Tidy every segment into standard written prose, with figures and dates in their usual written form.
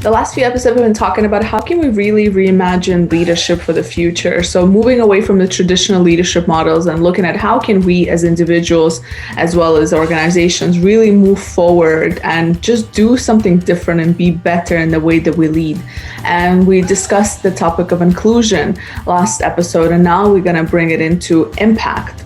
The last few episodes we've been talking about how can we really reimagine leadership for the future. So moving away from the traditional leadership models and looking at how can we as individuals as well as organizations really move forward and just do something different and be better in the way that we lead. And we discussed the topic of inclusion last episode, and now we're going to bring it into impact.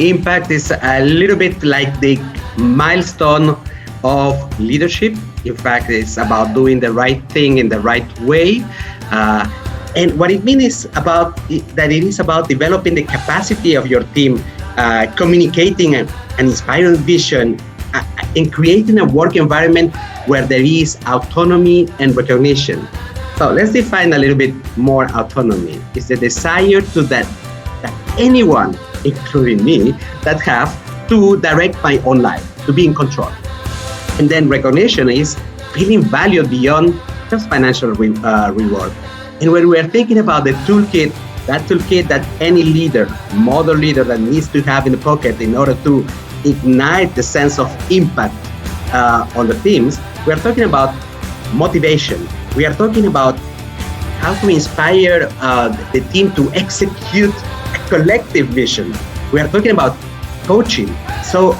Impact is a little bit like the milestone of leadership. In fact, it's about doing the right thing in the right way. And what it means is that it is about developing the capacity of your team, communicating an inspiring vision, and creating a work environment where there is autonomy and recognition. So let's define a little bit more autonomy. It's the desire that anyone, including me, that have to direct my own life, to be in control. And then recognition is feeling valued beyond just financial reward. And when we are thinking about the toolkit that any leader, model leader that needs to have in the pocket in order to ignite the sense of impact on the teams, we are talking about motivation. We are talking about how to inspire the team to execute a collective vision. We are talking about coaching. So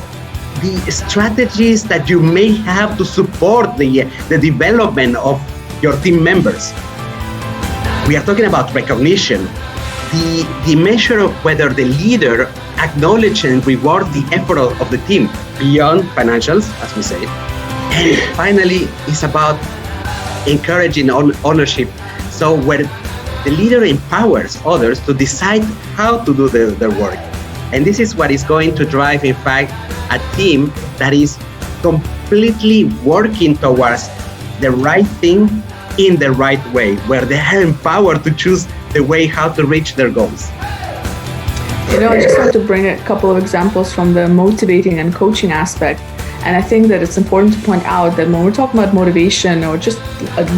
the strategies that you may have to support the development of your team members. We are talking about recognition, the measure of whether the leader acknowledges and rewards the effort of the team beyond financials, as we say. And finally, it's about encouraging ownership. So where the leader empowers others to decide how to do their work. And this is what is going to drive, in fact, a team that is completely working towards the right thing in the right way, where they are empowered to choose the way how to reach their goals. I just want to bring a couple of examples from the motivating and coaching aspect. And I think that it's important to point out that when we're talking about motivation or just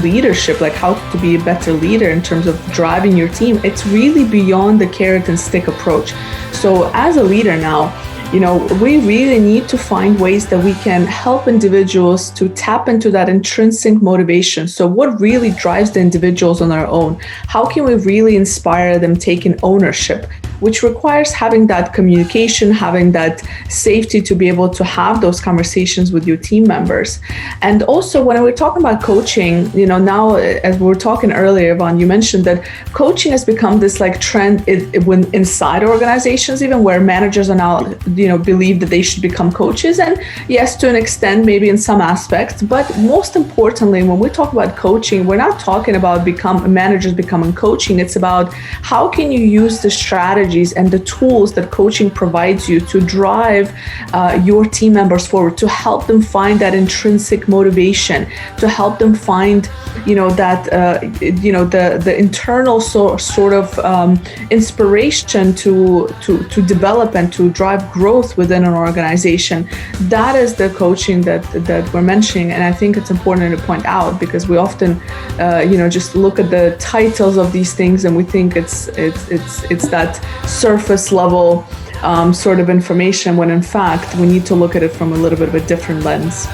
leadership, like how to be a better leader in terms of driving your team, it's really beyond the carrot and stick approach. So as a leader now, we really need to find ways that we can help individuals to tap into that intrinsic motivation. So what really drives the individuals on their own? How can we really inspire them taking ownership, which requires having that communication, having that safety to be able to have those conversations with your team members. And also when we're talking about coaching, now as we were talking earlier, Yvonne, you mentioned that coaching has become this like trend when inside organizations, even where managers are now believe that they should become coaches. And yes, to an extent, maybe in some aspects, but most importantly, when we talk about coaching, we're not talking about managers becoming coaching. It's about how can you use the strategies and the tools that coaching provides you to drive your team members forward, to help them find that intrinsic motivation, to help them find, the internal sort of inspiration to develop and to drive growth within an organization. That is the coaching that we're mentioning, and I think it's important to point out because we often, just look at the titles of these things and we think it's that surface level sort of information, when in fact we need to look at it from a little bit of a different lens.